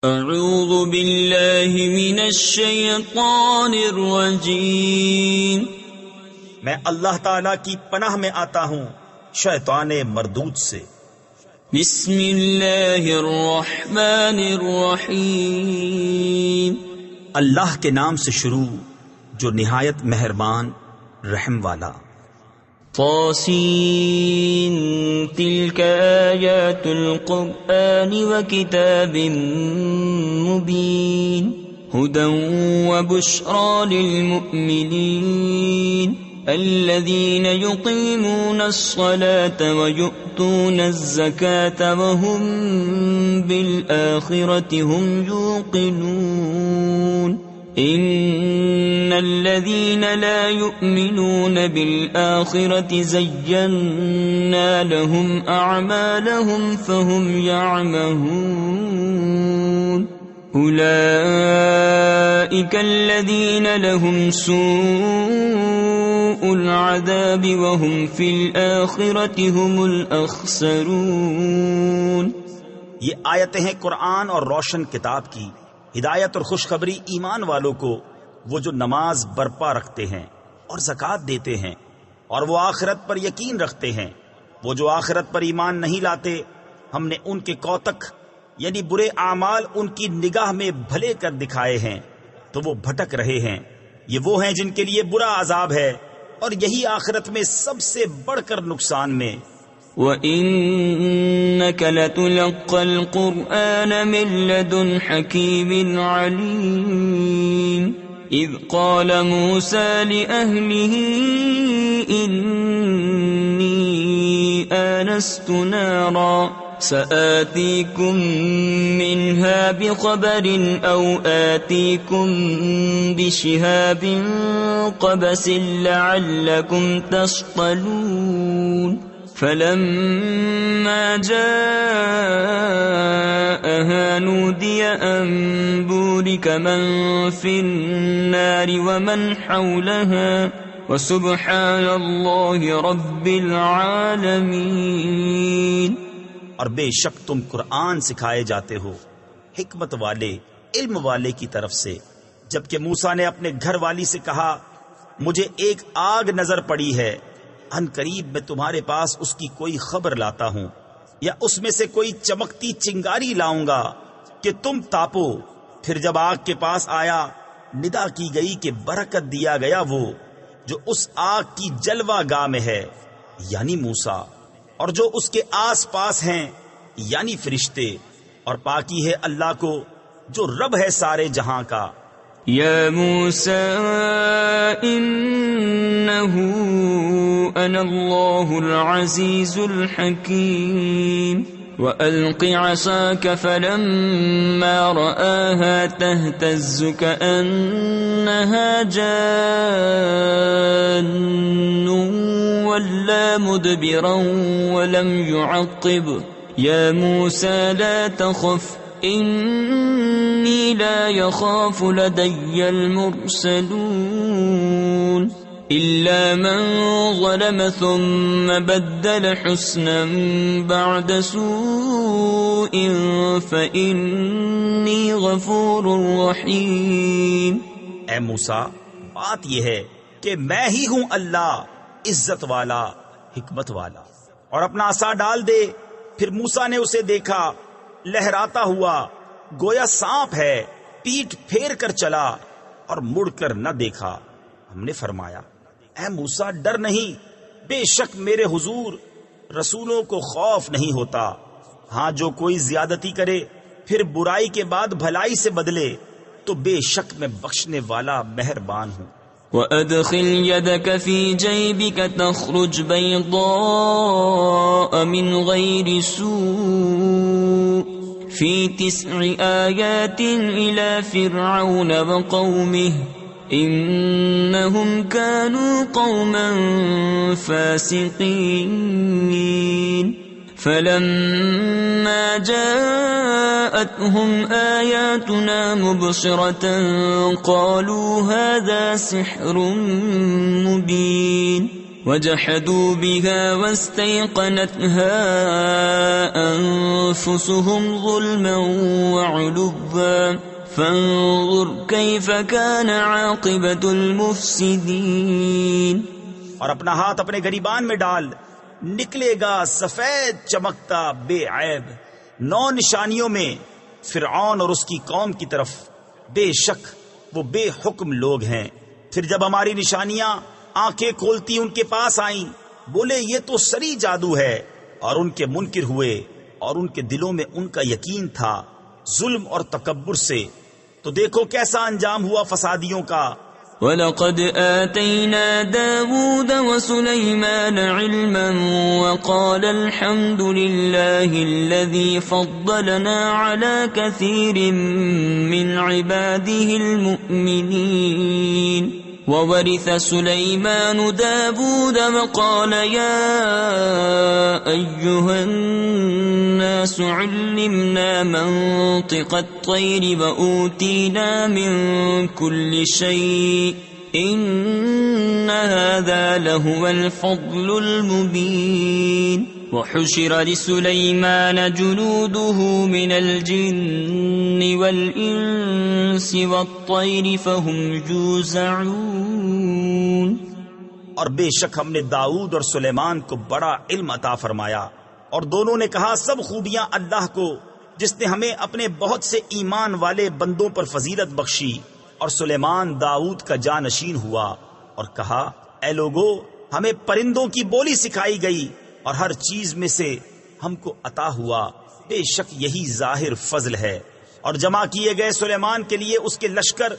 اعوذ باللہ من الشیطان الرجیم، میں اللہ تعالی کی پناہ میں آتا ہوں شیطان مردود سے۔ بسم اللہ الرحمن الرحیم، اللہ کے نام سے شروع جو نہایت مہربان رحم والا۔ طاسین تلک آیات القرآن وکتاب مبین ہدی وبشری للمؤمنین الذین یقیمون الصلاة ویؤتون الزکاة وهم بالآخرة هم یوقنون ان الذين لا يؤمنون بالآخرة زينا لهم اعمالهم فهم يعمهون اولئك الذين لهم سوء العذاب وهم في الآخرة هم الاخسرون۔ یہ آیتیں ہیں قرآن اور روشن کتاب کی، ہدایت اور خوشخبری ایمان والوں کو، وہ جو نماز برپا رکھتے ہیں اور زکوٰۃ دیتے ہیں اور وہ آخرت پر یقین رکھتے ہیں۔ وہ جو آخرت پر ایمان نہیں لاتے ہم نے ان کے کوتک یعنی برے اعمال ان کی نگاہ میں بھلے کر دکھائے ہیں تو وہ بھٹک رہے ہیں۔ یہ وہ ہیں جن کے لیے برا عذاب ہے اور یہی آخرت میں سب سے بڑھ کر نقصان میں۔ وَإِنَّكَ لَتُلَقَّى الْقُرْآنَ مِن لَّدُنْ حَكِيمٍ عَلِيمٍ إِذْ قَالَ مُوسَى لِأَهْلِهِ إِنِّي آنَسْتُ نَارًا سَآتِيكُم مِّنْهَا بِخَبَرٍ أَوْ آتِيكُم بِشِهَابٍ قَبَسٍ لَّعَلَّكُمْ تَصْطَلُونَ فلما جاءها نودي أن بورك من في النار ومن حولها وسبحان الله رب العالمين۔ اور بے شک تم قرآن سکھائے جاتے ہو حکمت والے علم والے کی طرف سے، جبکہ موسیٰ نے اپنے گھر والی سے کہا مجھے ایک آگ نظر پڑی ہے، ان قریب میں تمہارے پاس اس کی کوئی خبر لاتا ہوں یا اس میں سے کوئی چمکتی چنگاری لاؤں گا کہ تم تاپو۔ پھر جب آگ کے پاس آیا ندا کی گئی کہ برکت دیا گیا وہ جو اس آگ کی جلوہ گاہ میں ہے یعنی موسیٰ، اور جو اس کے آس پاس ہیں یعنی فرشتے، اور پاکی ہے اللہ کو جو رب ہے سارے جہاں کا۔ یا موسیٰ انہو انا اللہ العزیز الحکیم وَأَلْقِ عَصَاكَ فَلَمَّا رَآهَا تَهْتَزُّ كَأَنَّهَا جَانٌّ وَلَّى مُدْبِرًا وَلَمْ يُعَقِّبْ يَا مُوسَى لَا تَخَفْ إِنِّي لَا يَخَافُ لَدَيَّ الْمُرْسَلُونَ إِلَّا مَنْ ظَلَمَ ثُمَّ بَدَّلَ حُسْنًا بَعْدَ سُوءٍ فَإِنِّي غَفُورٌ رَحِيمٌ۔ اے موسیٰ، بات یہ ہے کہ میں ہی ہوں اللہ عزت والا حکمت والا۔ اور اپنا عصا ڈال دے۔ پھر موسیٰ نے اسے دیکھا لہراتا ہوا گویا سانپ ہے، پیٹھ پھیر کر چلا اور مڑ کر نہ دیکھا۔ ہم نے فرمایا اے موسیٰ ڈر نہیں، بے شک میرے حضور رسولوں کو خوف نہیں ہوتا۔ ہاں جو کوئی زیادتی کرے پھر برائی کے بعد بھلائی سے بدلے تو بے شک میں بخشنے والا مہربان ہوں۔ وَأَدْخِلْ يَدَكَ فِي جَيْبِكَ تَخْرُجْ بَيْضَاءَ مِنْ غَيْرِ سُوءٍ فِي 9 آيَاتٍ إِلَى فِرْعَوْنَ وَقَوْمِهِ إِنَّهُمْ كَانُوا قَوْمًا فَاسِقِينَ فَلَمَّا جَاءَتْهُمْ آيَاتُنَا مُبْصِرَةً قَالُوا هَذَا سِحْرٌ مُبِينٌ وجحدوا بها واستيقنتها أنفسهم ظلما وعلوا فانظر كيف كان عاقبة المفسدين. اور اپنا ہاتھ اپنے گریبان میں ڈال، نکلے گا سفید چمکتا بے عیب 9 نشانیوں میں فرعون اور اس کی قوم کی طرف. بے شک وہ بے حکم لوگ ہیں. پھر جب ہماری نشانیاں آنکھیں کھولتی ان کے پاس آئیں، بولے یہ تو سری جادو ہے، اور ان کے منکر ہوئے اور ان کے دلوں میں ان کا یقین تھا ظلم اور تکبر سے. تو دیکھو کیسا انجام ہوا فسادیوں کا. وَلَقَدْ آتَيْنَا دَاوُودَ وَسُلَيْمَانَ عِلْمًا وَقَالَ الْحَمْدُ لِلَّهِ الَّذِي فَضَّلَنَا عَلَى كَثِيرٍ مِّنْ عِبَادِهِ الْمُؤْمِنِينَ. وَوَرِثَ سُلَيْمَانُ دَاوُودَ وَقَالَ يَا أَيُّهَا النَّاسُ عُلِّمْنَا مَنطِقَ الطَّيْرِ وَأُوتِينَا مِن كُلِّ شَيْءٍ إِنَّ هَذَا لَهُوَ الْفَضْلُ الْمُبِينُ. وَحُشِرَ لِسُلَيْمَانَ جُنُودُهُ مِنَ الْجِنِّ وَالْإِنسِ وَالطَّيْرِ فَهُمْ يُوزَعُونَ. اور بے شک ہم نے داؤد اور سلیمان کو بڑا علم عطا فرمایا، اور دونوں نے کہا سب خوبیاں اللہ کو، جس نے ہمیں اپنے بہت سے ایمان والے بندوں پر فضیلت بخشی. اور سلیمان داؤد کا جانشین ہوا اور کہا اے لوگو، ہمیں پرندوں کی بولی سکھائی گئی اور ہر چیز میں سے ہم کو عطا ہوا. بے شک یہی ظاہر فضل ہے. اور جمع کیے گئے سلیمان کے لیے اس کے لشکر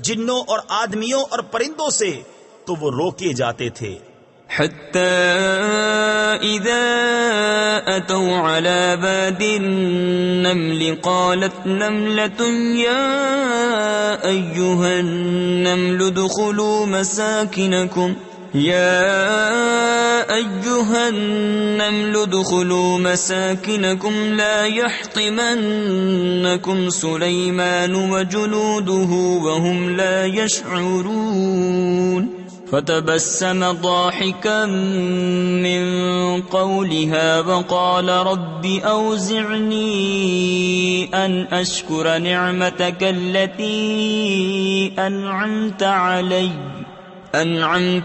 جنوں اور آدمیوں اور پرندوں سے، تو وہ روکے جاتے تھے. حتى إذا أتوا على باد النمل قالت نملة يا أيها النمل ادخلوا مساكنكم لا يحطمنكم سليمان وجنوده وهم لا يشعرون. فتبسم ضاحكا من قولها وقال رب أوزعني أن أشكر نعمتك التي أنعمت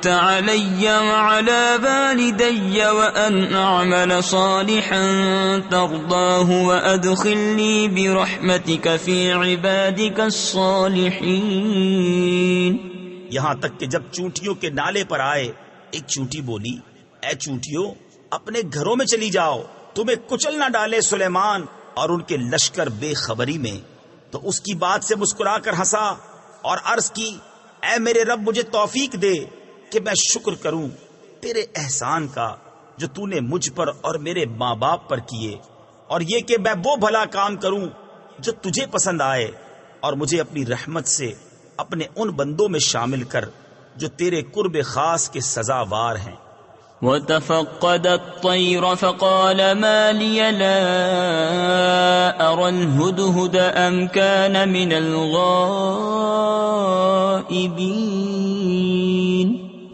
علي وعلى والدي وأن أعمل صالحا ترضاه وأدخلني برحمتك في عبادك الصالحين. یہاں تک کہ جب چونٹیوں کے نالے پر آئے، ایک چونٹی بولی اے چونٹیوں اپنے گھروں میں چلی جاؤ، تمہیں کچل نہ ڈالے سلیمان اور ان کے لشکر بے خبری میں. تو اس کی بات سے مسکرا کر ہنسا اور عرض کی اے میرے رب مجھے توفیق دے کہ میں شکر کروں تیرے احسان کا جو تو نے مجھ پر اور میرے ماں باپ پر کیے، اور یہ کہ میں وہ بھلا کام کروں جو تجھے پسند آئے، اور مجھے اپنی رحمت سے اپنے ان بندوں میں شامل کر جو تیرے قرب خاص کے سزاوار ہیں. وَتَفَقَّدَ الطَّيْرَ فَقَالَ مَا لِيَ لَا أَرَى الْهُدْهُدَ أَمْ كَانَ مِنَ الْغَائِبِينَ.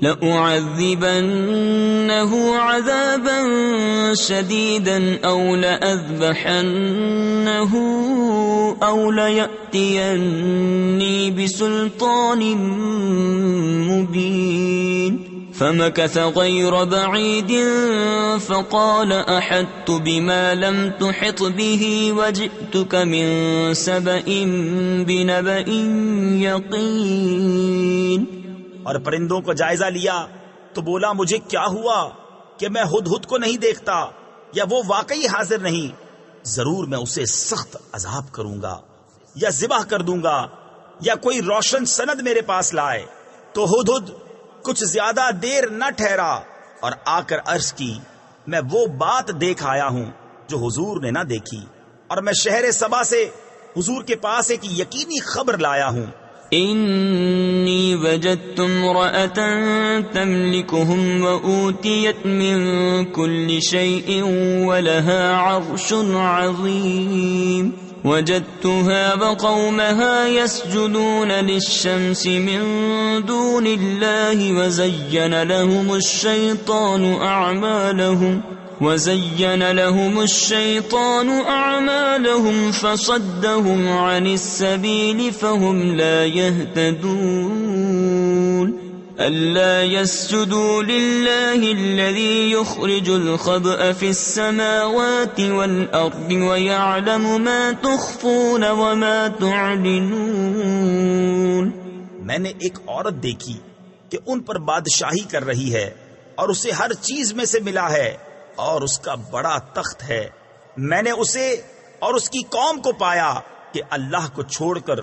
لَأُعَذِّبَنَّهُ عَذَابًا شَدِيدًا أَوْ لَأَذْبَحَنَّهُ أَوْ لَيَأْتِيَنِّي بِسُلْطَانٍ مُبِينٍ. فمكث غير بعيد فقال أحطت بما لم تحط به وجئتك من سبأ بنبأ يقين. اور پرندوں کو جائزہ لیا تو بولا مجھے کیا ہوا کہ میں ہدہد کو نہیں دیکھتا، یا وہ واقعی حاضر نہیں. ضرور میں اسے سخت عذاب کروں گا یا ذبح کر دوں گا یا کوئی روشن سند میرے پاس لائے. تو ہدہد کچھ زیادہ دیر نہ ٹھہرا اور آ کر عرض کی میں وہ بات دیکھ آیا ہوں جو حضور نے نہ دیکھی، اور میں شہر سبا سے حضور کے پاس ایک یقینی خبر لایا ہوں. انی وجدت امرأة تملکهم وأوتیت من كل شيء ولها عرش عظیم. وجدتها وقومها يسجدون للشمس من دون الله وزين لهم الشيطان أعمالهم فصدهم عن السبيل فهم لا يهتدون ألا يسجدوا لله الذي يخرج الخبأ في السماوات والأرض ويعلم ما تخفون وما تعلنون. میں نے ایک عورت دیکھی کہ ان پر بادشاہی کر رہی ہے اور اسے ہر چیز میں سے ملا ہے اور اس کا بڑا تخت ہے. میں نے اسے اور اس کی قوم کو پایا کہ اللہ کو چھوڑ کر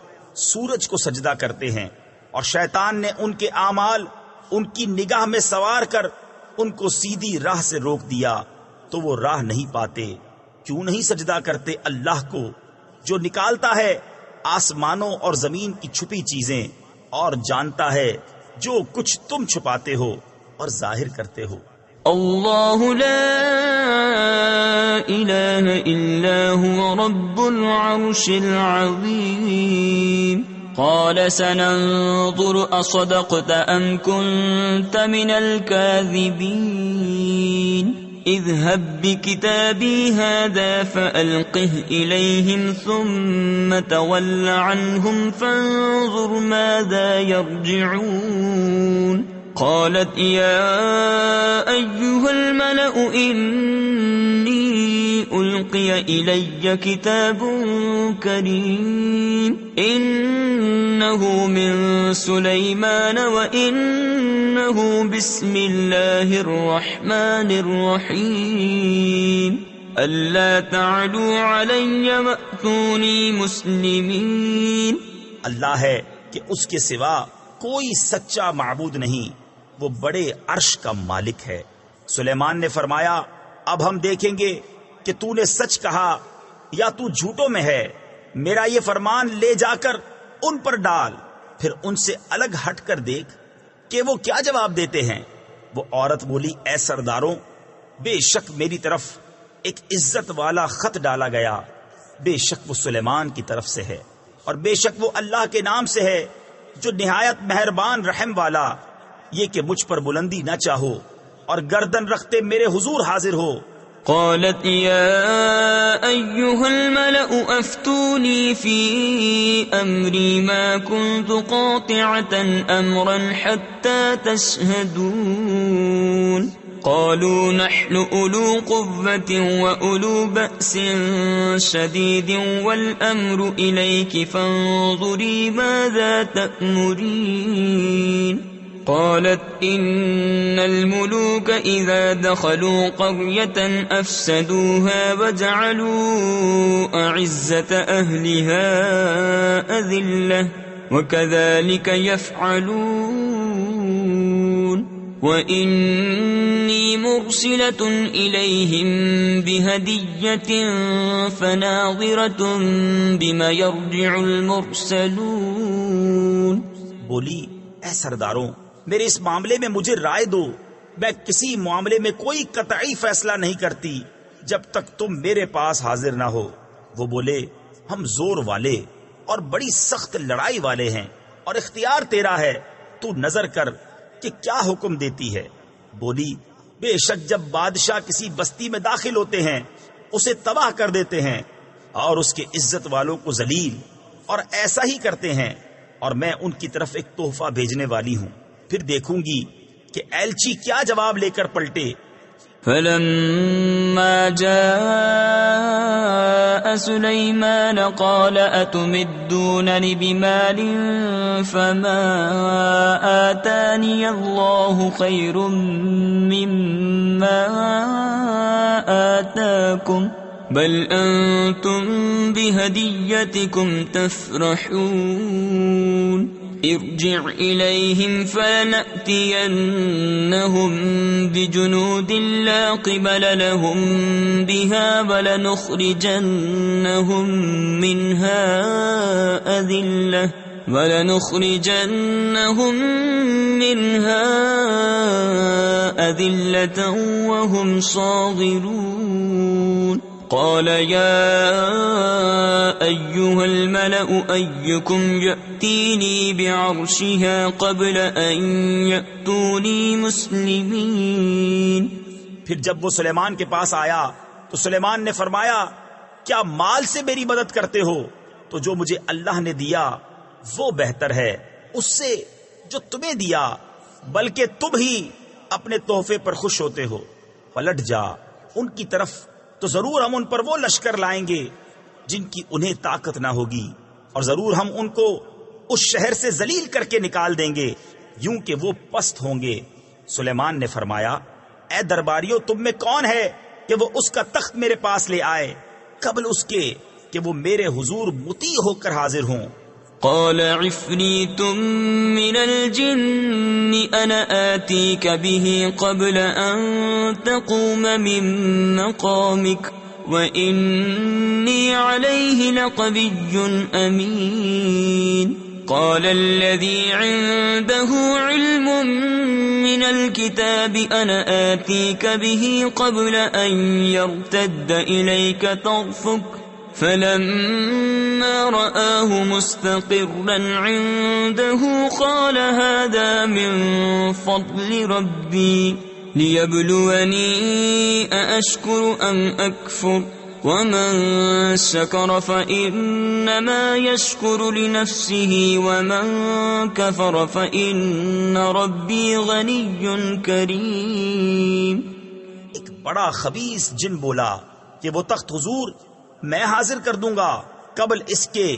سورج کو سجدہ کرتے ہیں، اور شیطان نے ان کے اعمال ان کی نگاہ میں سوار کر ان کو سیدھی راہ سے روک دیا تو وہ راہ نہیں پاتے. کیوں نہیں سجدہ کرتے اللہ کو جو نکالتا ہے آسمانوں اور زمین کی چھپی چیزیں اور جانتا ہے جو کچھ تم چھپاتے ہو اور ظاہر کرتے ہو. اللہ لا الہ الا هو رب العرش العظیم. قال سننظر اصدقت ام كنت من الكاذبین. اذهب بكتابي هذا فألقه إليهم ثم تول عنهم فانظر ماذا يرجعون. قالت يا أيها الملأ إني ألقي إلي كتاب كريم إنه من سليمان وإنه بسم الله الرحمن الرحيم ألا تعلوا علي وأتوني مسلمين. اللہ ہے کہ اس کے سوا کوئی سچا معبود نہیں، وہ بڑے عرش کا مالک ہے. سلیمان نے فرمایا اب ہم دیکھیں گے کہ تو نے سچ کہا یا تو جھوٹوں میں ہے. میرا یہ فرمان لے جا کر ان پر ڈال، پھر ان سے الگ ہٹ کر دیکھ کہ وہ کیا جواب دیتے ہیں. وہ عورت بولی اے سرداروں، بے شک میری طرف ایک عزت والا خط ڈالا گیا، بے شک وہ سلیمان کی طرف سے ہے اور بے شک وہ اللہ کے نام سے ہے جو نہایت مہربان رحم والا. یہ کہ مجھ پر بلندی نہ چاہو اور گردن رکھتے میرے حضور حاضر ہو. قالت يا أيها الملأ أفتوني في أمري ما كنت قاطعة أمرا حتى تشهدون. قالوا نحن أولو قوة وأولو بأس شديد والأمر إليك فانظري ماذا تأمرين. قالت إن الملوك إذا دخلوا قرية أفسدوها وجعلوا أعزة أهلها أذلة وكذلك يفعلون. وإني مرسلة إليهم بهدية فناظرة بما يرجع المرسلون. بولی اے سرداروں، میرے اس معاملے میں مجھے رائے دو. میں کسی معاملے میں کوئی قطعی فیصلہ نہیں کرتی جب تک تم میرے پاس حاضر نہ ہو. وہ بولے ہم زور والے اور بڑی سخت لڑائی والے ہیں اور اختیار تیرا ہے، تو نظر کر کہ کیا حکم دیتی ہے. بولی بے شک جب بادشاہ کسی بستی میں داخل ہوتے ہیں اسے تباہ کر دیتے ہیں اور اس کے عزت والوں کو ذلیل، اور ایسا ہی کرتے ہیں، اور میں ان کی طرف ایک تحفہ بھیجنے والی ہوں، پھر دیکھوں گی کہ ایلچی کیا جواب لے کر پلٹے. فلما جاء سليمان قال أتمدونني بمال فما آتاني الله خير مما آتاكم بل أنتم بهديتكم تفرحون. ارجع إليهم فلنأتينهم بجنود لا قبل لهم بها ولنخرجنهم منها أذلة وهم صاغرون. قال يا أيها الملأ أيكم يأتيني بعرشها قبل أن يأتوني مسلمين. پھر جب وہ سلیمان کے پاس آیا تو سلیمان نے فرمایا کیا مال سے میری مدد کرتے ہو؟ تو جو مجھے اللہ نے دیا وہ بہتر ہے اس سے جو تمہیں دیا، بلکہ تم ہی اپنے تحفے پر خوش ہوتے ہو. پلٹ جا ان کی طرف تو ضرور ہم ان پر وہ لشکر لائیں گے جن کی انہیں طاقت نہ ہوگی، اور ضرور ہم ان کو اس شہر سے ذلیل کر کے نکال دیں گے یوں کہ وہ پست ہوں گے. سلیمان نے فرمایا اے درباریوں، تم میں کون ہے کہ وہ اس کا تخت میرے پاس لے آئے قبل اس کے کہ وہ میرے حضور مطیع ہو کر حاضر ہوں. قال عفريت من الجن أنا آتيك به قبل أن تقوم من مقامك وإني عليه لقوي أمين. قال الذي عنده علم من الكتاب أنا آتيك به قبل أن يرتد إليك طرفك فلما رآه مستقرا عنده قال هذا من فضل ربي ليبلوني أأشكر أم أكفر ومن شكر فإنما يشكر لنفسه ومن كفر فإن ربي غني كريم. ایک بڑا خبیث جن بولا کہ وہ تخت حضور میں حاضر کر دوں گا قبل اس کے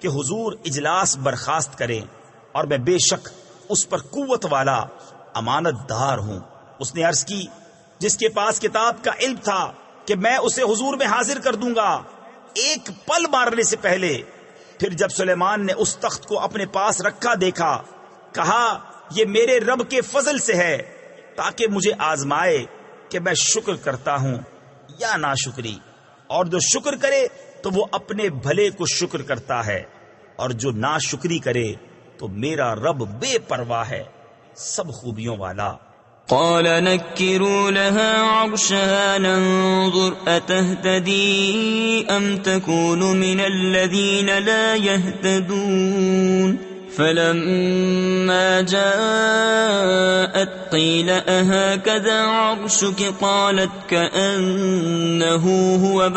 کہ حضور اجلاس برخاست کریں، اور میں بے شک اس پر قوت والا امانت دار ہوں. اس نے عرض کی جس کے پاس کتاب کا علم تھا کہ میں اسے حضور میں حاضر کر دوں گا ایک پل مارنے سے پہلے. پھر جب سلیمان نے اس تخت کو اپنے پاس رکھا دیکھا، کہا یہ میرے رب کے فضل سے ہے تاکہ مجھے آزمائے کہ میں شکر کرتا ہوں یا ناشکری، اور جو شکر کرے تو وہ اپنے بھلے کو شکر کرتا ہے، اور جو ناشکری کرے تو میرا رب بے پرواہ ہے، سب خوبیوں والا. قال نكروا لها عرشها ننظر أتهتدي أم تكون من الذين لا يهتدون. فلما جاءت قيل أهكذا عرشك قالت كأنه هو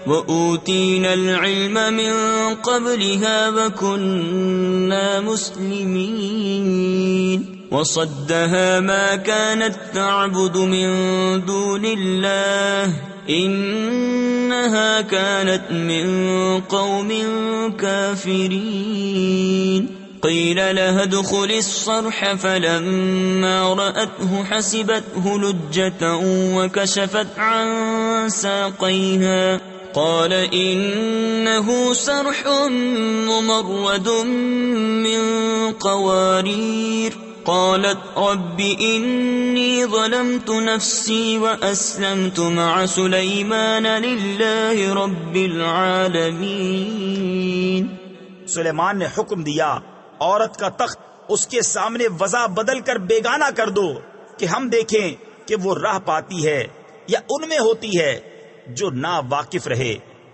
وأوتينا العلم من قبلها وكنا مسلمين. وصدها ما كانت تعبد من دون الله إنها كانت من قوم كافرين. قيل لها ادخل الصرح فلما رأته حسبته لجة وكشفت عن ساقيها قال إنه صرح ممرد من قوارير. قالت رب إني ظلمت نفسي وأسلمت مع سليمان لله رب العالمين. سلیمان نے حکم دیا عورت کا تخت اس کے سامنے وضع بدل کر بیگانہ کر دو کہ ہم دیکھیں کہ وہ راہ پاتی ہے یا ان میں ہوتی ہے جو نا واقف رہے.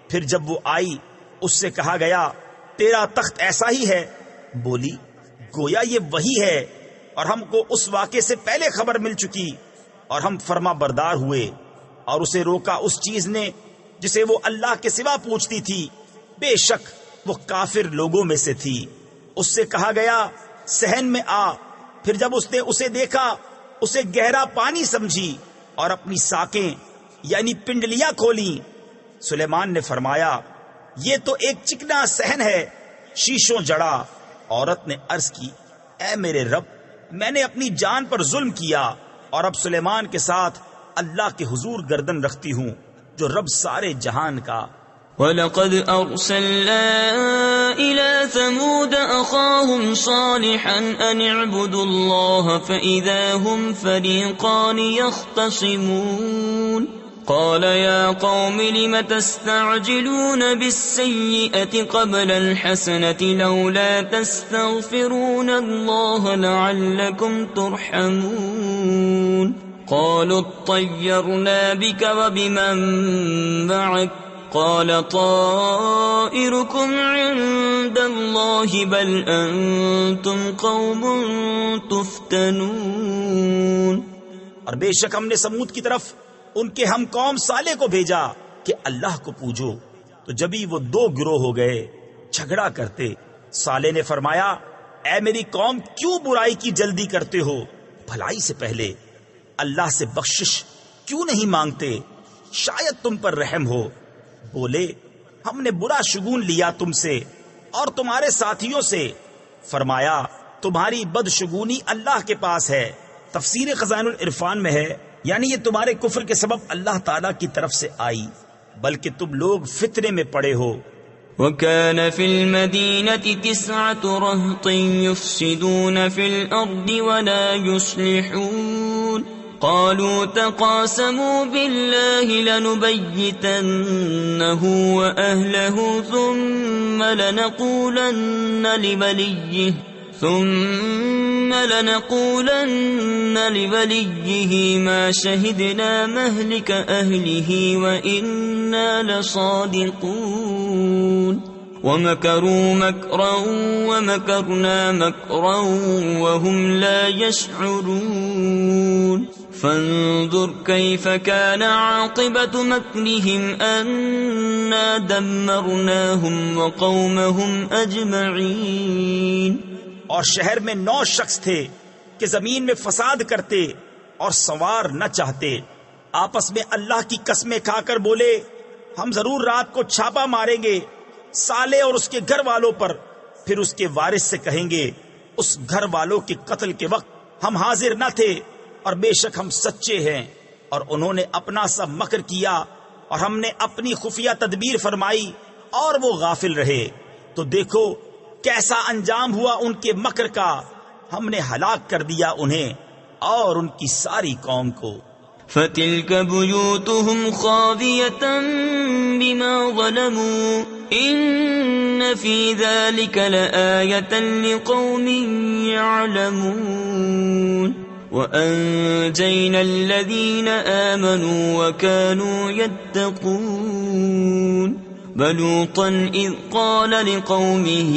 پھر جب وہ آئی اس سے کہا گیا تیرا تخت ایسا ہی ہے. بولی گویا یہ وہی ہے اور ہم کو اس واقعے سے پہلے خبر مل چکی، اور ہم فرما بردار ہوئے. اور اسے روکا اس چیز نے جسے وہ اللہ کے سوا پوچھتی تھی، بے شک وہ کافر لوگوں میں سے تھی. اس سے کہا گیا صحن میں آ. پھر جب اس نے اسے دیکھا اسے گہرا پانی سمجھی اور اپنی ساکیں یعنی پنڈلیاں کھولیں. سلیمان نے فرمایا یہ تو ایک چکنا صحن ہے شیشوں جڑا. عورت نے عرض کی اے میرے رب، میں نے اپنی جان پر ظلم کیا اور اب سلیمان کے ساتھ اللہ کے حضور گردن رکھتی ہوں جو رب سارے جہان کا. وَلَقَدْ أَرْسَلْنَا إِلَى ثَمُودَ أَخَاهُمْ صَالِحًا أَنِ اعْبُدُوا اللَّهَ فَإِذَا هُمْ فَرِيقَانِ يَخْتَصِمُونَ. قَالَ يَا قَوْمِ لِمَ تَسْتَعْجِلُونَ بِالسَّيِّئَةِ قَبْلَ الْحَسَنَةِ لَوْلَا تَسْتَغْفِرُونَ اللَّهَ لَعَلَّكُمْ تُرْحَمُونَ. قالوا اطيرنا بك وبمن معك قال طائركم عند الله بل أنتم قوم تفتنون. اور بے شک ہم نے سمود کی طرف ان کے ہم قوم صالح کو بھیجا کہ اللہ کو پوجو، تو جبھی وہ دو گروہ ہو گئے جھگڑا کرتے. صالح نے فرمایا اے میری قوم کیوں برائی کی جلدی کرتے ہو، بھلائی سے پہلے اللہ سے بخشش کیوں نہیں مانگتے، شاید تم پر رحم ہو. بولے ہم نے برا شگون لیا تم سے اور تمہارے ساتھیوں سے. فرمایا تمہاری بدشگونی اللہ کے پاس ہے. تفسیر خزائن العرفان میں ہے یعنی یہ تمہارے کفر کے سبب اللہ تعالیٰ کی طرف سے آئی، بلکہ تم لوگ فتنے میں پڑے ہو. وَكَانَ فِي الْمَدِينَةِ 9 رَهْطٍ يُفْسِدُونَ فِي الْأَرْضِ وَلَا يُصْلِحُونَ قَالُوا تَقَاسَمُوا بِاللَّهِ لَنُبَيِّتَنَّهُ وَأَهْلَهُ ثُمَّ لَنَقُولَنَّ لِوَلِيِّهِ مَا شَهِدْنَا مَهْلِكَ أَهْلِهِ وَإِنَّا لَصَادِقُونَ. وَمَكَرُوا مَكْرًا وَمَكَرْنَا مَكْرًا وَهُمْ لَا يَشْعُرُونَ. فانظر كيف كان عاقبة مكرهم أنا دمرناهم وقومهم أجمعين. اور شہر میں 9 شخص تھے کہ زمین میں فساد کرتے اور سنوار نہ چاہتے. آپس میں اللہ کی قسمیں کھا کر بولے ہم ضرور رات کو چھاپا ماریں گے صالح اور اس کے گھر والوں پر، پھر اس کے وارث سے کہیں گے اس گھر والوں کے قتل کے وقت ہم حاضر نہ تھے اور بے شک ہم سچے ہیں. اور انہوں نے اپنا سا مکر کیا اور ہم نے اپنی خفیہ تدبیر فرمائی اور وہ غافل رہے. تو دیکھو کیسا انجام ہوا ان کے مکر کا، ہم نے ہلاک کر دیا انہیں اور ان کی ساری قوم کو. فَتِلْكَ بُيُوتُهُمْ خَاوِيَةً بِمَا ظَلَمُوا إِنَّ فِي ذَلِكَ لَآيَةً لِقَوْمٍ يَعْلَمُونَ. وَأَنجَيْنَا الَّذِينَ آمَنُوا وَكَانُوا يَتَّقُونَ. بَلُوطًا إِذْ قَالَ لِقَوْمِهِ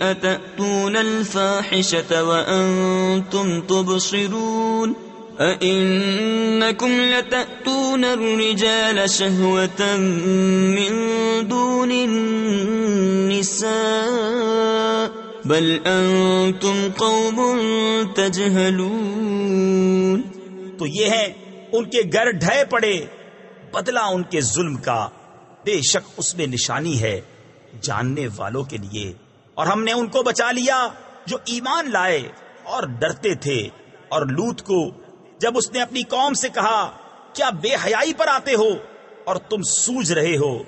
أَتَأْتُونَ الْفَاحِشَةَ وَأَنْتُمْ تُبْصِرُونَ أَإِنَّكُمْ لَتَأْتُونَ الرِّجَالَ شَهْوَةً مِّن دُونِ النِّسَاءِ بَلْ أَنْتُمْ قَوْمٌ تَجْهَلُونَ. تو یہ ہیں ان کے گھر ڈھے پڑے، بدلہ ان کے ظلم کا، بے شک اس میں نشانی ہے جاننے والوں کے لیے. اور ہم نے ان کو بچا لیا جو ایمان لائے اور ڈرتے تھے. اور لوط کو جب اس نے اپنی قوم سے کہا کیا بے حیائی پر آتے ہو اور تم سوجھ رہے ہو،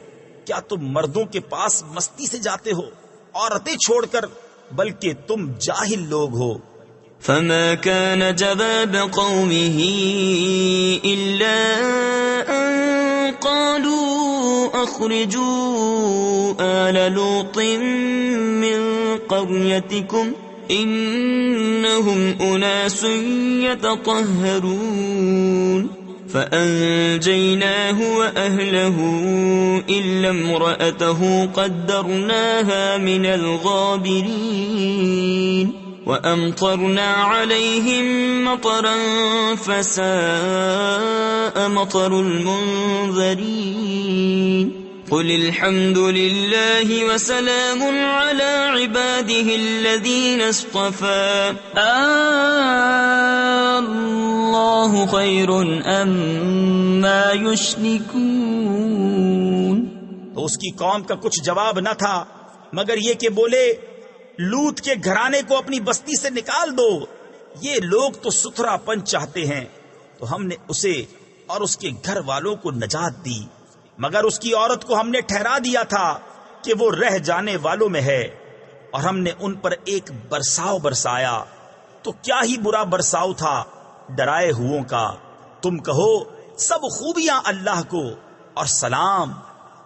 کیا تم مردوں کے پاس مستی سے جاتے ہو عورتیں چھوڑ کر، بلکہ تم جاہل لوگ ہو. فما كان جواب قومه إلا أن قالوا أخرجوا آل لوط من قريتكم إنهم أناس يتطهرون. فأنجيناه وأهله إلا امرأته قدرناها من الغابرين. وأمطرنا عليهم مطرا فساء مطر المنذرين. قل الحمد لله وسلام على عباده الذين اصطفى الله خير أما يشركون. تو اس کی قوم کا کچھ جواب نہ تھا مگر یہ کہ بولے لوط کے گھرانے کو اپنی بستی سے نکال دو، یہ لوگ تو ستھرا پن چاہتے ہیں. تو ہم نے اسے اور اس کے گھر والوں کو نجات دی، مگر اس کی عورت کو ہم نے ٹھہرا دیا تھا کہ وہ رہ جانے والوں میں ہے. اور ہم نے ان پر ایک برساؤ برسایا، تو کیا ہی برا برساؤ تھا ڈرائے ہووں کا. تم کہو سب خوبیاں اللہ کو اور سلام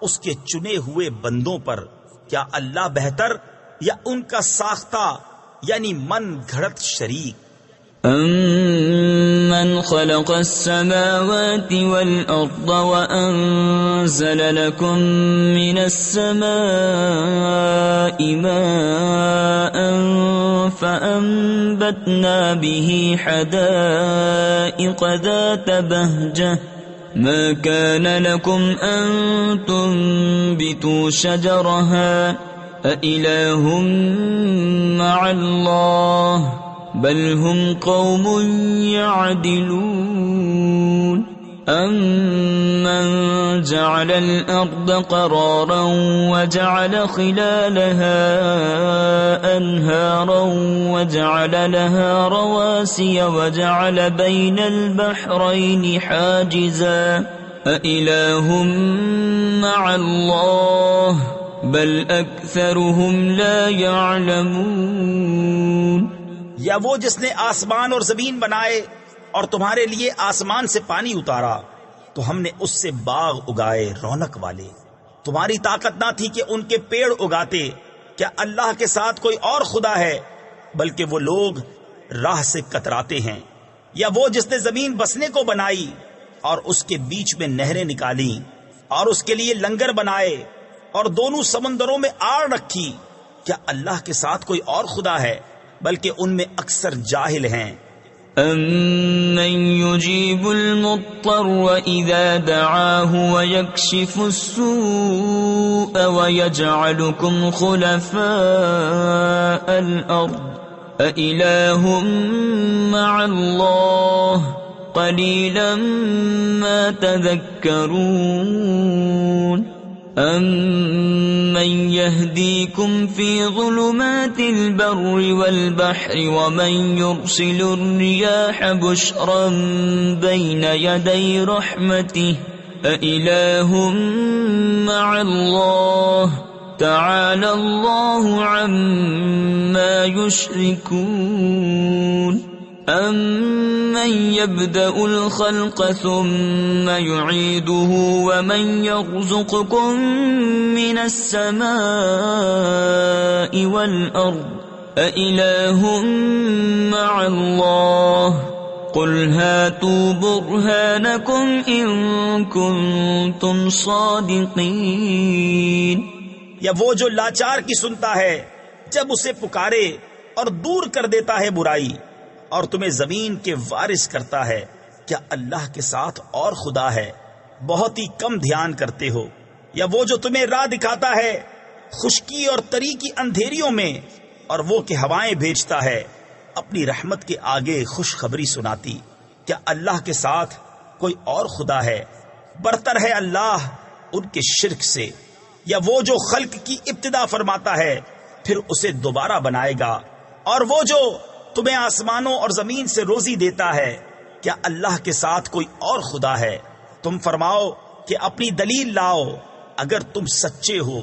اس کے چنے ہوئے بندوں پر. کیا اللہ بہتر یا ان کا ساختہ یعنی من گھڑت شریک؟ أَمَّنْ خَلَقَ السَّمَاوَاتِ وَالْأَرْضَ وَأَنزَلَ لَكُم مِّنَ السَّمَاءِ مَاءً فَأَنبَتْنَا بِهِ حَدَائِقَ ذَاتَ بَهْجَةٍ مَا كَانَ لَكُمْ أَن تُنبِتُوا شَجَرَهَا أَإِلَٰهٌ مَّعَ اللَّهِ بل هم قوم يعدلون أَمَّنْ جَعَلَ الْأَرْضَ قَرَارًا وَجَعَلَ خِلَالَهَا أَنْهَارًا وَجَعَلَ لَهَا رَوَاسِيَ وَجَعَلَ بَيْنَ الْبَحْرَيْنِ حَاجِزًا أَإِلَٰهٌ مَّعَ اللَّهِ بَلْ أَكْثَرُهُمْ لَا يَعْلَمُونَ یا وہ جس نے آسمان اور زمین بنائے اور تمہارے لیے آسمان سے پانی اتارا تو ہم نے اس سے باغ اگائے رونق والے. تمہاری طاقت نہ تھی کہ ان کے پیڑ اگاتے. کیا اللہ کے ساتھ کوئی اور خدا ہے؟ بلکہ وہ لوگ راہ سے کتراتے ہیں. یا وہ جس نے زمین بسنے کو بنائی اور اس کے بیچ میں نہریں نکالی اور اس کے لیے لنگر بنائے اور دونوں سمندروں میں آڑ رکھی. کیا اللہ کے ساتھ کوئی اور خدا ہے؟ بلکہ ان میں اکثر جاہل ہیں. أَمَّن يُجِيبُ الْمُضْطَرَّ إِذَا دَعَاهُ وَيَكْشِفُ السُّوءَ وَيَجْعَلُكُمْ خُلَفَاءَ الْأَرْضِ أَإِلَٰهٌ مَّعَ اللَّهِ قَلِيلًا مَّا تَذَكَّرُونَ أَمَّن يَهْدِيكُمْ فِي ظُلُمَاتِ الْبَرِّ وَالْبَحْرِ وَمَن يُرْسِلُ الرِّيَاحَ بُشْرًا بَيْنَ يَدَيْ رَحْمَتِهِ أَإِلَٰهٌ مَّعَ اللَّهِ تَعَالَى اللَّهُ عَمَّا يُشْرِكُونَ أَمَّن يَبْدَأُ الْخَلْقَ ثُمَّ يُعِيدُهُ وَمَن يَرْزُقُكُم مِّنَ السَّمَاءِ وَالْأَرْضِ أَإِلَٰهٌ مَّعَ اللَّهِ قُلْ هَاتُوا بُرْهَانَكُمْ إِن كُنتُمْ صَادِقِينَ. یا وہ جو لاچار کی سنتا ہے جب اسے پکارے اور دور کر دیتا ہے برائی اور تمہیں زمین کے وارث کرتا ہے. کیا اللہ کے ساتھ اور خدا ہے؟ بہت ہی کم دھیان کرتے ہو. یا وہ جو تمہیں راہ دکھاتا ہے خشکی اور تری کی اندھیریوں میں اور وہ کہ ہوائیں بھیجتا ہے اپنی رحمت کے آگے خوشخبری سناتی. کیا اللہ کے ساتھ کوئی اور خدا ہے؟ برتر ہے اللہ ان کے شرک سے. یا وہ جو خلق کی ابتدا فرماتا ہے پھر اسے دوبارہ بنائے گا. اور وہ جو تمہیں آسمانوں اور زمین سے روزی دیتا ہے. کیا اللہ کے ساتھ کوئی اور خدا ہے؟ تم فرماؤ کہ اپنی دلیل لاؤ اگر تم سچے ہو.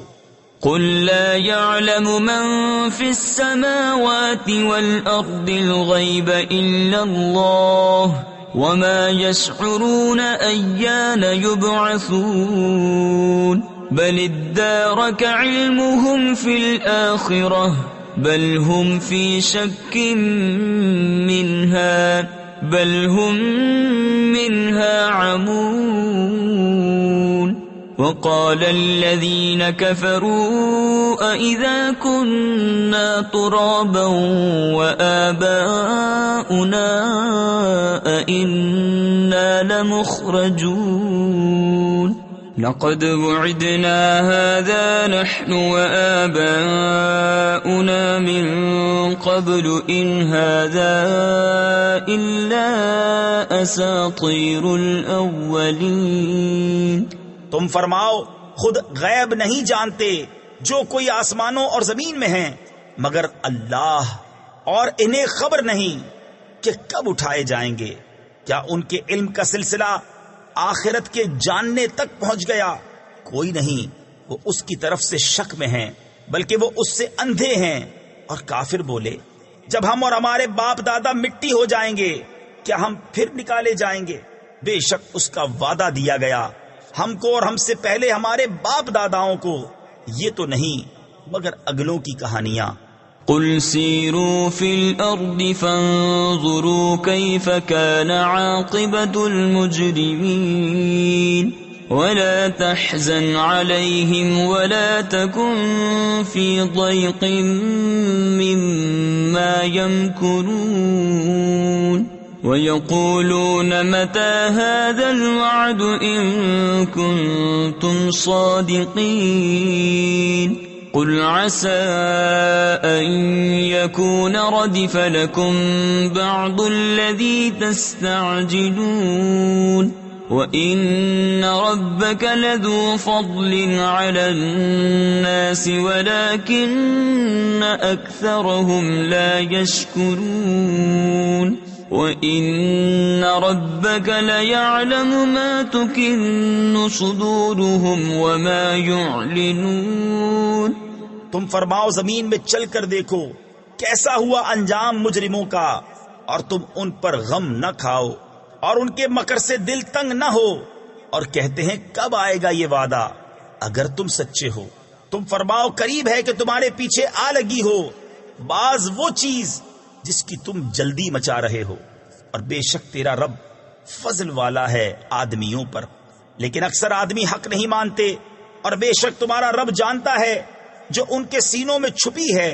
قل لا يعلم من في السماوات والأرض الغيب إلا الله وما يشعرون أيان يبعثون بل ادارك علمهم في الآخرة بل هم في شك منها بل هم منها عمون. وقال الذين كفروا أئذا كنا ترابا وآباؤنا أئنا لمخرجون لقد وعدنا هذا نحن وآباؤنا من قبل إن هذا إلا أساطير الأولين. تم فرماؤ خود غیب نہیں جانتے جو کوئی آسمانوں اور زمین میں ہیں مگر اللہ، اور انہیں خبر نہیں کہ کب اٹھائے جائیں گے. کیا ان کے علم کا سلسلہ آخرت کے جاننے تک پہنچ گیا؟ کوئی نہیں، وہ اس کی طرف سے شک میں ہیں بلکہ وہ اس سے اندھے ہیں. اور کافر بولے جب ہم اور ہمارے باپ دادا مٹی ہو جائیں گے کیا ہم پھر نکالے جائیں گے؟ بے شک اس کا وعدہ دیا گیا ہم کو اور ہم سے پہلے ہمارے باپ داداؤں کو. یہ تو نہیں مگر اگلوں کی کہانیاں. قل سيروا في الأرض فانظروا كيف كان عاقبة المجرمين ولا تحزن عليهم ولا تكن في ضيق مما يمكرون ويقولون متى هذا الوعد إن كنتم صادقين قل عسى أن يكون ردف لكم بعض الذي تستعجلون وَإِنَّ رَبَّكَ لَذُو فَضْلٍ عَلَى النَّاسِ وَلَكِنَّ أَكْثَرَهُمْ لَا يَشْكُرُونَ وَإِنَّ رَبَّكَ لَيَعْلَمُ مَا تُكِنُّ صُدُورُهُمْ وَمَا يُعْلِنُونَ۔ تم فرماؤ زمین میں چل کر دیکھو کیسا ہوا انجام مجرموں کا، اور تم ان پر غم نہ کھاؤ اور ان کے مکر سے دل تنگ نہ ہو، اور کہتے ہیں کب آئے گا یہ وعدہ اگر تم سچے ہو۔ تم فرماؤ قریب ہے کہ تمہارے پیچھے آ لگی ہو بعض وہ چیز جس کی تم جلدی مچا رہے ہو، اور بے شک تیرا رب فضل والا ہے آدمیوں پر، لیکن اکثر آدمی حق نہیں مانتے، اور بے شک تمہارا رب جانتا ہے جو ان کے سینوں میں چھپی ہے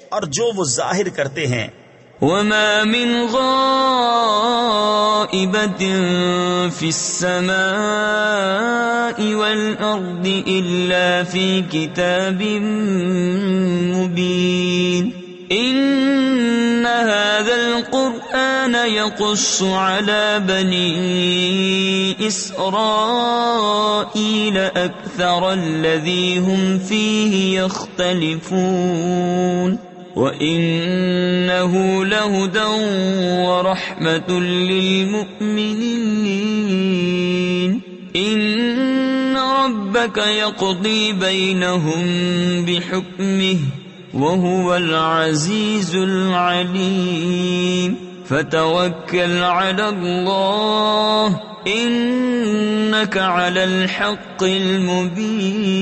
اور جو وہ ظاہر کرتے ہیں۔ وَمَا مِنْ غَائِبَةٍ فِي السَّمَاءِ وَالْأَرْضِ إِلَّا فِي كِتَابٍ مُبِينٍ إِنَّ هَذَا الْقُرْآنَ يَقُصُّ عَلَى بَنِي إِسْرَائِيلَ أَكْثَرَ الَّذِي هُمْ فِيهِ يَخْتَلِفُونَ وَإِنَّهُ لَهُدًى وَرَحْمَةٌ لِّلْمُؤْمِنِينَ إِنَّ رَبَّكَ يَقْضِي بَيْنَهُم بِحُكْمِهِ وَهُوَ الْعَزِيزُ الْعَلِيمُ فَتَوَكَّلْ عَلَى اللَّهِ إِنَّكَ عَلَى الْحَقِّ الْمُبِينِ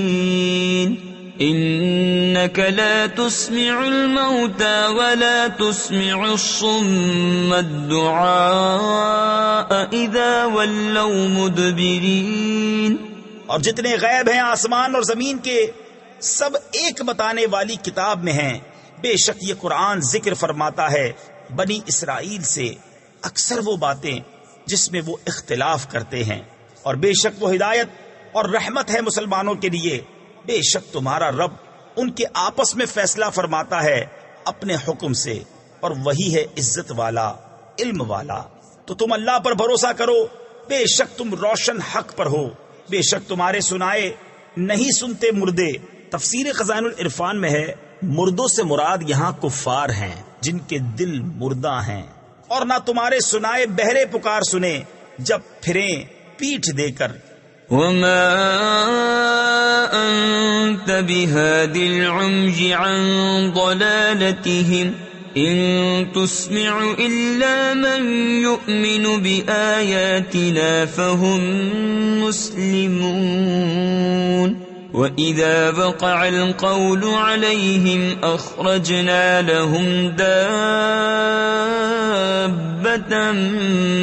إِنَّكَ لَا تُسْمِعُ الْمَوْتَى وَلَا تُسْمِعُ الصُّمَّ الدُّعَاءَ إِذَا وَلَّوْا مُدْبِرِينَ۔ اور جتنے غیب ہیں آسمان اور زمین کے سب ایک بتانے والی کتاب میں ہیں۔ بے شک یہ قرآن ذکر فرماتا ہے بنی اسرائیل سے اکثر وہ باتیں جس میں وہ اختلاف کرتے ہیں، اور بے شک وہ ہدایت اور رحمت ہے مسلمانوں کے لیے۔ بے شک تمہارا رب ان کے آپس میں فیصلہ فرماتا ہے اپنے حکم سے، اور وہی ہے عزت والا علم والا۔ تو تم اللہ پر بھروسہ کرو، بے شک تم روشن حق پر ہو۔ بے شک تمہارے سنائے نہیں سنتے مردے۔ تفسیر خزائن العرفان میں ہے مردوں سے مراد یہاں کفار ہیں جن کے دل مردہ ہیں، اور نہ تمہارے سنائے بہرے پکار سنے جب پھریں پیٹھ دے کر۔ وَمَا أَنْتَ بِهَادِ الْعُمْيِ عَنْ ضَلَالَتِهِمْ إِن تُسْمِعُ إِلَّا مَنْ يُؤْمِنُ بِآيَاتِنَا فَهُمْ مُسْلِمُونَ وَإِذَا وَقَعَ الْقَوْلُ عَلَيْهِمْ أَخْرَجْنَا لَهُمْ دَابَّةً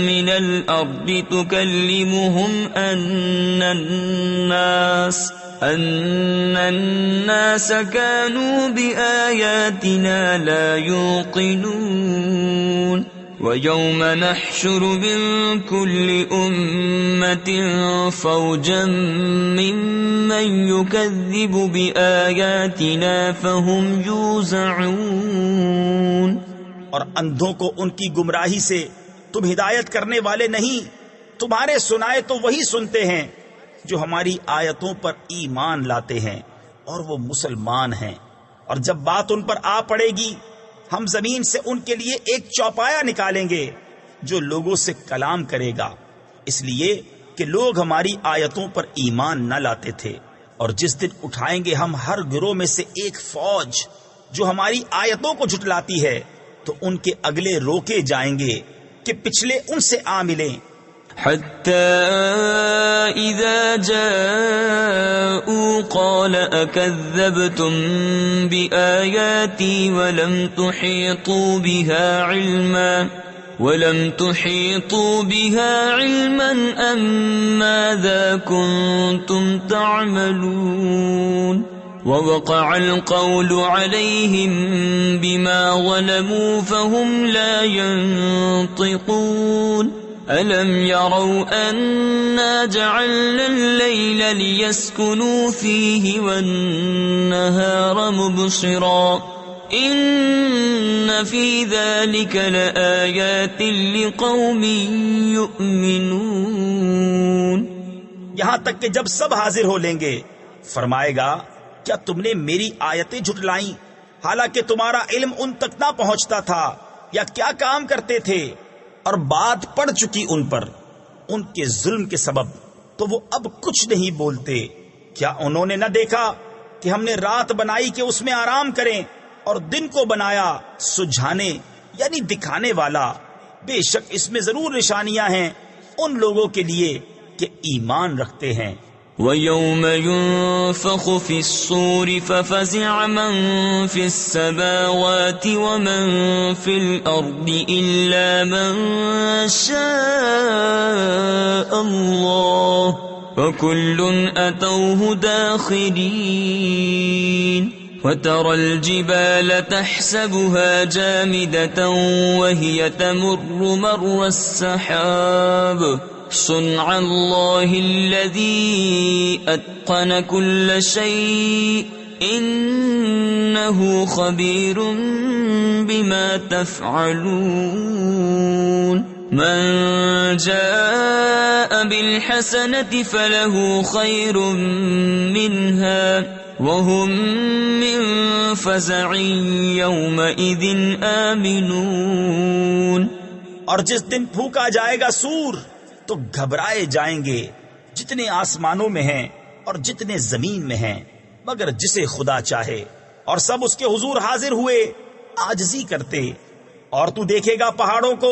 مِّنَ الْأَرْضِ تُكَلِّمُهُمْ أَنَّ النَّاسَ كَانُوا بِآيَاتِنَا لَا يُوقِنُونَ وَيَوْمَ نَحْشُرُ مِن كُلِّ أُمَّةٍ فَوْجًا مِّمَّن يُكَذِّبُ بِآيَاتِنَا فَهُمْ يُوزَعُونَ۔ اور اندھوں کو ان کی گمراہی سے تم ہدایت کرنے والے نہیں، تمہارے سنائے تو وہی سنتے ہیں جو ہماری آیتوں پر ایمان لاتے ہیں اور وہ مسلمان ہیں۔ اور جب بات ان پر آ پڑے گی ہم زمین سے ان کے لیے ایک چوپایا نکالیں گے جو لوگوں سے کلام کرے گا، اس لیے کہ لوگ ہماری آیتوں پر ایمان نہ لاتے تھے۔ اور جس دن اٹھائیں گے ہم ہر گروہ میں سے ایک فوج جو ہماری آیتوں کو جھٹلاتی ہے، تو ان کے اگلے روکے جائیں گے کہ پچھلے ان سے آ ملیں۔ حتى إذا جاءوا قال أكذبتم بآياتي ولم تحيطوا بها علما أم ماذا كنتم تعملون ووقع القول عليهم بما ظلموا فهم لا ينطقون ألم يروا أنا جعلنا الليل ليسكنوا فيه والنهار مبصرا إن في ذلك لآيات لقوم يؤمنون. یہاں تک کہ جب سب حاضر ہو لیں گے فرمائے گا کیا تم نے میری آیتیں جھٹلائیں حالانکہ تمہارا علم ان تک نہ پہنچتا تھا، یا کیا کام کرتے تھے؟ اور بات پڑ چکی ان پر ان کے ظلم کے سبب، تو وہ اب کچھ نہیں بولتے. کیا انہوں نے نہ دیکھا کہ ہم نے رات بنائی کہ اس میں آرام کریں اور دن کو بنایا سجھانے یعنی دکھانے والا؟ بے شک اس میں ضرور نشانیاں ہیں ان لوگوں کے لیے کہ ایمان رکھتے ہیں. وَيَوْمَ يُنفَخُ فِي الصُّورِ فَفَزِعَ مَن فِي السَّمَاوَاتِ وَمَن فِي الْأَرْضِ إِلَّا مَن شَاءَ اللَّهُ وَكُلٌّ أَتَوْهُ دَاخِرِينَ. وَتَرَى الْجِبَالَ تَحْسَبُهَا جَامِدَةً وَهِيَ تَمُرُّ مَرَّ السَّحَابِ صنع الله الذي أتقن كل شيء إنه خبير بما تفعلون. من جاء بالحسنة فله خير منها وهم من فزع يومئذ آمنون. اور جس دن پھونکا جائے گا سور تو گھبرائے جائیں گے جتنے آسمانوں میں ہیں اور جتنے زمین میں ہیں مگر جسے خدا چاہے، اور سب اس کے حضور حاضر ہوئے عاجزی کرتے. اور تو دیکھے گا پہاڑوں کو،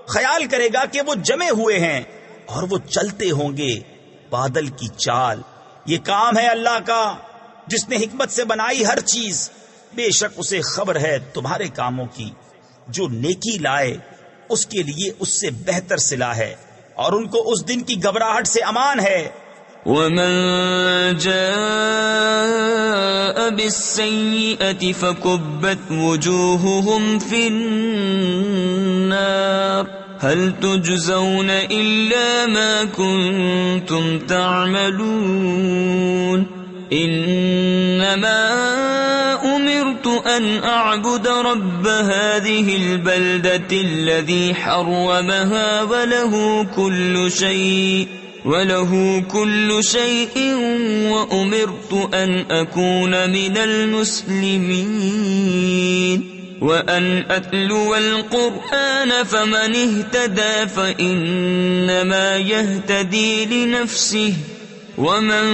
خیال کرے گا کہ وہ جمے ہوئے ہیں اور وہ چلتے ہوں گے بادل کی چال. یہ کام ہے اللہ کا جس نے حکمت سے بنائی ہر چیز. بے شک اسے خبر ہے تمہارے کاموں کی. جو نیکی لائے اس کے لیے اس سے بہتر صلہ ہے اور ان کو اس دن کی گھبراہٹ سے امان ہے. وَمَن جَاءَ بِالسَّيِّئَةِ فَكُبَّتْ وُجُوهُهُمْ فِي النَّارِ هَلْ تُجْزَوْنَ إِلَّا مَا كُنتُمْ تَعْمَلُونَ. إِنَّمَا أُمِرْتُ أَنْ أَعْبُدَ رَبَّ هَذِهِ الْبَلْدَةِ الَّذِي حَرَّمَهَا وَلَهُ كُلُّ شَيْءٍ وَأُمِرْتُ أَنْ أَكُونَ مِنَ الْمُسْلِمِينَ. وَأَنْ أَتْلُوَ الْقُرْآنَ فَمَنِ اهْتَدَى فَإِنَّمَا يَهْتَدِي لِنَفْسِهِ وَمَن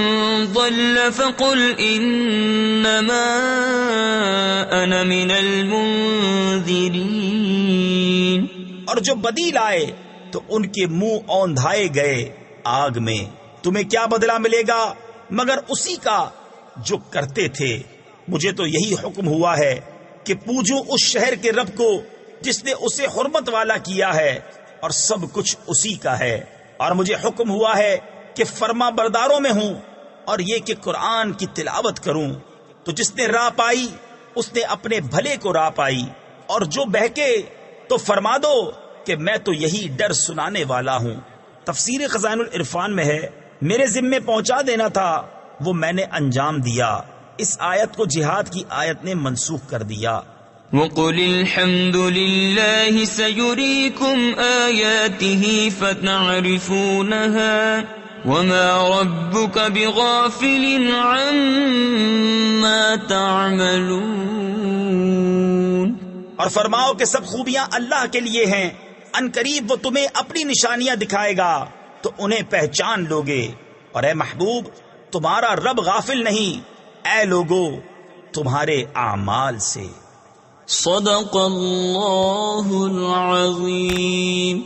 ضَلَّ فَقُلْ إِنَّمَا أَنَا مِنَ الْمُنذِرِينَ. اور جو بدی لائے تو ان کے منہ اوندھائے گئے آگ میں. تمہیں کیا بدلہ ملے گا مگر اسی کا جو کرتے تھے. مجھے تو یہی حکم ہوا ہے کہ پوجوں اس شہر کے رب کو جس نے اسے حرمت والا کیا ہے اور سب کچھ اسی کا ہے. اور مجھے حکم ہوا ہے کہ فرما برداروں میں ہوں اور یہ کہ قرآن کی تلاوت کروں. تو جس نے راہ پائی اس نے اپنے بھلے کو راہ پائی، اور جو بہکے تو فرما دو کہ میں تو یہی ڈر سنانے والا ہوں. تفسیر خزائن العرفان میں ہے میرے ذمے پہنچا دینا تھا وہ میں نے انجام دیا. اس آیت کو جہاد کی آیت نے منسوخ کر دیا. وَقُلِ الْحَمْدُ لِلَّهِ سَيُرِيكُمْ آيَاتِهِ فَتَعْرِفُونَهَا وَمَا رَبُّكَ بِغَافِلٍ عَمَّا تَعْمَلُونَ. اور فرماؤ کہ سب خوبیاں اللہ کے لیے ہیں، ان قریب وہ تمہیں اپنی نشانیاں دکھائے گا تو انہیں پہچان لوگے. اور اے محبوب تمہارا رب غافل نہیں اے لوگو تمہارے اعمال سے. صدق اللہ العظیم.